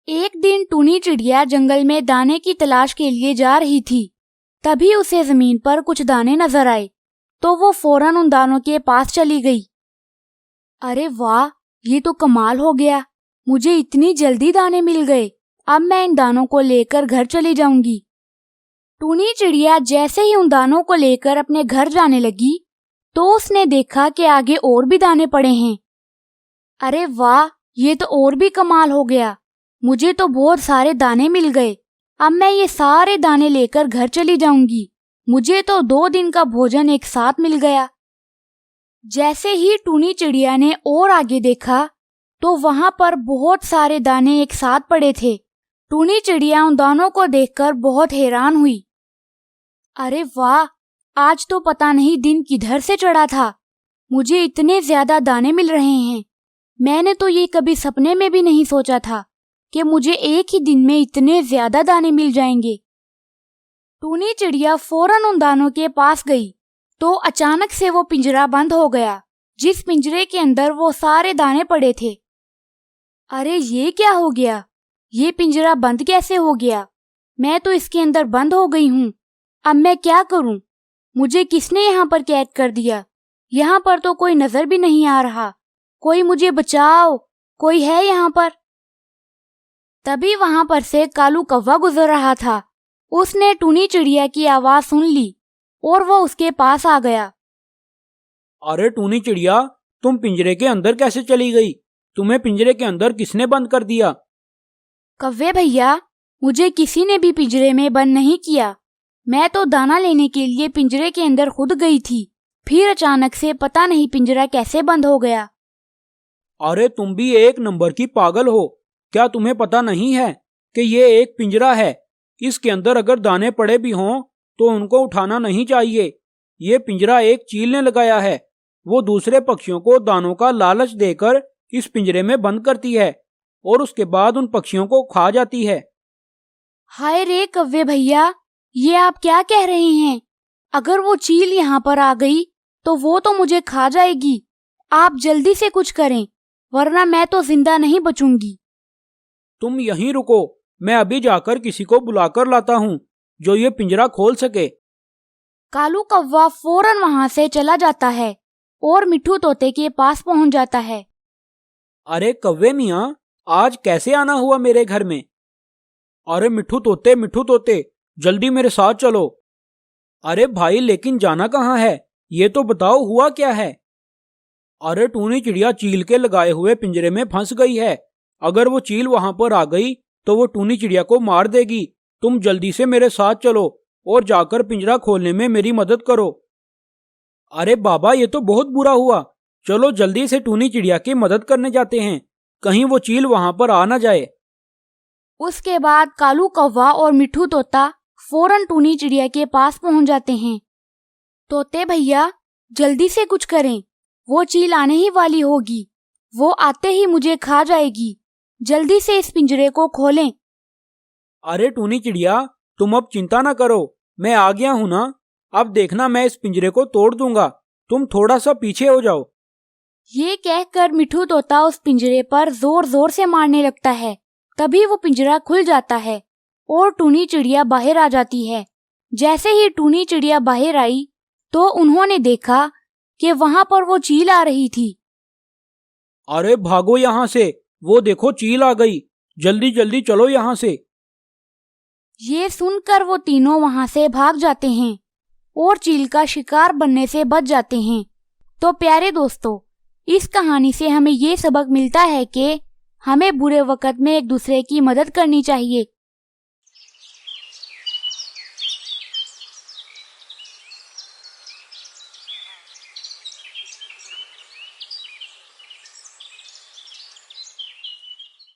एक दिन टूनी चिड़िया जंगल में दाने की तलाश के लिए जा रही थी। तभी उसे जमीन पर कुछ दाने नजर आए तो वो फौरन उन दानों के पास चली गई। अरे वाह, ये तो कमाल हो गया, मुझे इतनी जल्दी दाने मिल गए। अब मैं इन दानों को लेकर घर चली जाऊंगी। टूनी चिड़िया जैसे ही उन दानों को लेकर अपने घर जाने लगी तो उसने देखा कि आगे और भी दाने पड़े हैं। अरे वाह, ये तो और भी कमाल हो गया, मुझे तो बहुत सारे दाने मिल गए। अब मैं ये सारे दाने लेकर घर चली जाऊंगी। मुझे तो 2 दिन का भोजन एक साथ मिल गया। जैसे ही टूनी चिड़िया ने और आगे देखा तो वहां पर बहुत सारे दाने एक साथ पड़े थे। टूनी चिड़िया उन दानों को देखकर बहुत हैरान हुई। अरे वाह, आज तो पता नहीं दिन किधर से चढ़ा था, मुझे इतने ज्यादा दाने मिल रहे हैं। मैंने तो ये कभी सपने में भी नहीं सोचा था कि मुझे एक ही दिन में इतने ज्यादा दाने मिल जाएंगे। टूनी चिड़िया फौरन उन दानों के पास गई तो अचानक से वो पिंजरा बंद हो गया, जिस पिंजरे के अंदर वो सारे दाने पड़े थे। अरे ये क्या हो गया, ये पिंजरा बंद कैसे हो गया? मैं तो इसके अंदर बंद हो गई हूँ। अब मैं क्या करूँ? मुझे किसने यहाँ पर कैद कर दिया? यहाँ पर तो कोई नजर भी नहीं आ रहा। कोई मुझे बचाओ, कोई है यहाँ पर? तभी वहां पर से कालू कौवा गुजर रहा था। उसने टूनी चिड़िया की आवाज सुन ली और वो उसके पास आ गया। अरे टूनी चिड़िया, तुम पिंजरे के अंदर कैसे चली गई? तुम्हें पिंजरे के अंदर किसने बंद कर दिया? कौवे भैया, मुझे किसी ने भी पिंजरे में बंद नहीं किया। मैं तो दाना लेने के लिए पिंजरे के अंदर खुद गई थी, फिर अचानक से पता नहीं पिंजरा कैसे बंद हो गया। अरे तुम भी एक नंबर की पागल हो। क्या तुम्हें पता नहीं है कि ये एक पिंजरा है? इसके अंदर अगर दाने पड़े भी हों तो उनको उठाना नहीं चाहिए। ये पिंजरा एक चील ने लगाया है। वो दूसरे पक्षियों को दानों का लालच देकर इस पिंजरे में बंद करती है और उसके बाद उन पक्षियों को खा जाती है। हाय रे कौवे भैया, ये आप क्या कह रहे हैं? अगर वो चील यहाँ पर आ गई तो वो तो मुझे खा जाएगी। आप जल्दी से कुछ करें, वरना मैं तो जिंदा नहीं बचूंगी। तुम यहीं रुको, मैं अभी जाकर किसी को बुलाकर लाता हूँ जो ये पिंजरा खोल सके। कालू कौवा फौरन वहां से चला जाता है और मिट्ठू तोते के पास पहुंच जाता है। अरे कौवे मियाँ, आज कैसे आना हुआ मेरे घर में? अरे मिट्ठू तोते, जल्दी मेरे साथ चलो। अरे भाई, लेकिन जाना कहाँ है? ये तो बताओ, हुआ क्या है? अरे टूनी चिड़िया चील के लगाए हुए पिंजरे में फंस गई है। अगर वो चील वहां पर आ गई तो वो टूनी चिड़िया को मार देगी। तुम जल्दी से मेरे साथ चलो और जाकर पिंजरा खोलने में मेरी मदद करो। अरे बाबा, ये तो बहुत बुरा हुआ। चलो जल्दी से टूनी चिड़िया की मदद करने जाते हैं, कहीं वो चील वहां पर आ ना जाए। उसके बाद कालू कौवा और मिट्ठू तोता फौरन टूनी चिड़िया के पास पहुंच जाते हैं। तोते भैया, जल्दी से कुछ करें, वो चील आने ही वाली होगी। वो आते ही मुझे खा जाएगी। जल्दी से इस पिंजरे को खोलें। अरे टूनी चिड़िया, तुम अब चिंता ना करो, मैं आ गया हूं ना। अब देखना, मैं इस पिंजरे को तोड़ दूंगा। तुम थोड़ा सा पीछे हो जाओ। ये कहकर मिट्ठू तोता उस पिंजरे पर जोर जोर से मारने लगता है। तभी वो पिंजरा खुल जाता है और टूनी चिड़िया बाहर आ जाती है। जैसे ही टूनी चिड़िया बाहर आई तो उन्होंने देखा कि वहां पर वो चील आ रही थी। अरे भागो यहाँ से, वो देखो चील आ गई। जल्दी जल्दी चलो यहाँ से। ये सुनकर वो तीनों वहां से भाग जाते हैं और चील का शिकार बनने से बच जाते हैं। तो प्यारे दोस्तों, इस कहानी से हमें ये सबक मिलता है कि हमें बुरे वक्त में एक दूसरे की मदद करनी चाहिए।